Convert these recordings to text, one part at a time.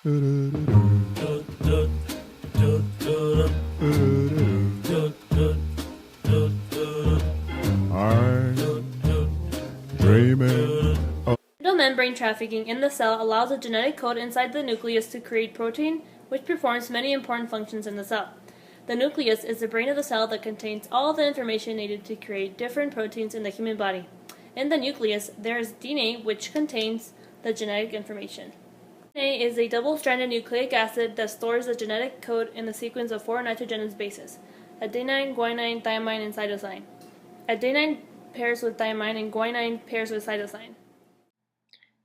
Endomembrane trafficking in the cell allows a genetic code inside the nucleus to create protein, which performs many important functions in the cell. The nucleus is the brain of the cell that contains all the information needed to create different proteins in the human body. In the nucleus, there is DNA, which contains the genetic information. DNA is a double-stranded nucleic acid that stores the genetic code in the sequence of 4 nitrogenous bases: adenine, guanine, thymine, and cytosine. Adenine pairs with thymine and guanine pairs with cytosine.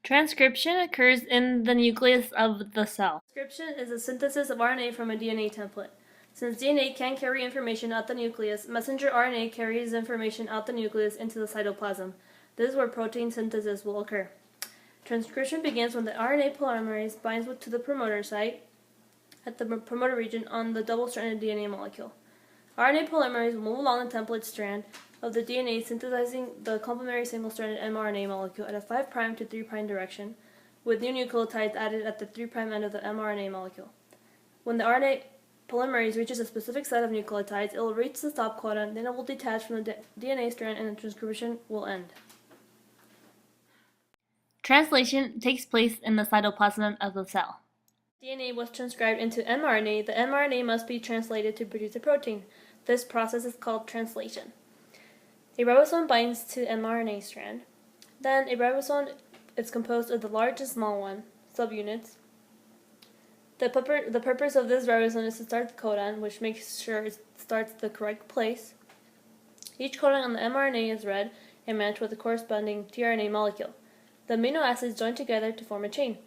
Transcription occurs in the nucleus of the cell. Transcription is the synthesis of RNA from a DNA template. Since DNA can carry information out the nucleus, messenger RNA carries information out the nucleus into the cytoplasm. This is where protein synthesis will occur. Transcription begins when the RNA polymerase binds to the promoter site at the promoter region on the double-stranded DNA molecule. RNA polymerase will move along the template strand of the DNA, synthesizing the complementary single-stranded mRNA molecule at a 5' to 3' direction, with new nucleotides added at the 3' end of the mRNA molecule. When the RNA polymerase reaches a specific set of nucleotides, it will reach the stop codon, then it will detach from the DNA strand and the transcription will end. Translation takes place in the cytoplasm of the cell. DNA was transcribed into mRNA. The mRNA must be translated to produce a protein. This process is called translation. A ribosome binds to mRNA strand. Then a ribosome is composed of the large and small one, subunits. The purpose of this ribosome is to start the codon, which makes sure it starts the correct place. Each codon on the mRNA is read and matched with the corresponding tRNA molecule. The amino acids join together to form a chain.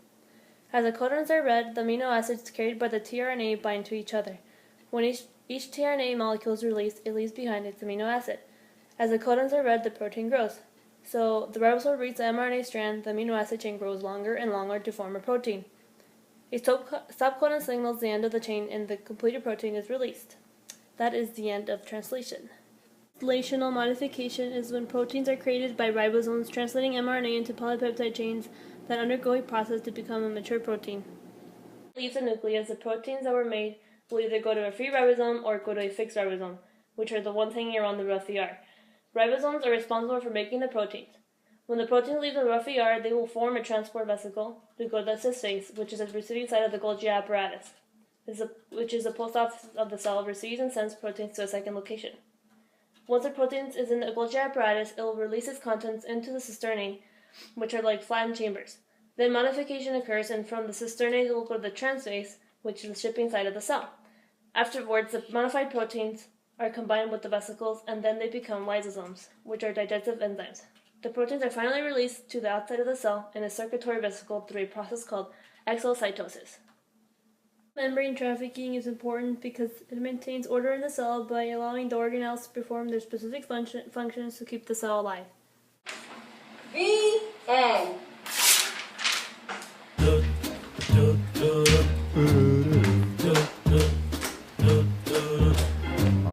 As the codons are read, the amino acids carried by the tRNA bind to each other. When each tRNA molecule is released, it leaves behind its amino acid. As the codons are read, the protein grows. So the ribosome reads the mRNA strand, the amino acid chain grows longer and longer to form a protein. A stop codon signals the end of the chain and the completed protein is released. That is the end of translation. Translational modification is when proteins are created by ribosomes translating mRNA into polypeptide chains that undergo a process to become a mature protein. Leaves the nucleus, the proteins that were made will either go to a free ribosome or go to a fixed ribosome, which are the ones hanging around the rough ER. Ribosomes are responsible for making the proteins. When the proteins leave the rough ER, they will form a transport vesicle to go to the cis phase, which is the receiving side of the Golgi apparatus, which is the post office of the cell, receives and sends proteins to a second location. Once the protein is in the Golgi apparatus, it will release its contents into the cisternae, which are like flattened chambers. Then modification occurs, and from the cisternae it will go to the transphase, which is the shipping side of the cell. Afterwards, the modified proteins are combined with the vesicles, and then they become lysosomes, which are digestive enzymes. The proteins are finally released to the outside of the cell in a circulatory vesicle through a process called exocytosis. Membrane trafficking is important because it maintains order in the cell by allowing the organelles to perform their specific functions to keep the cell alive.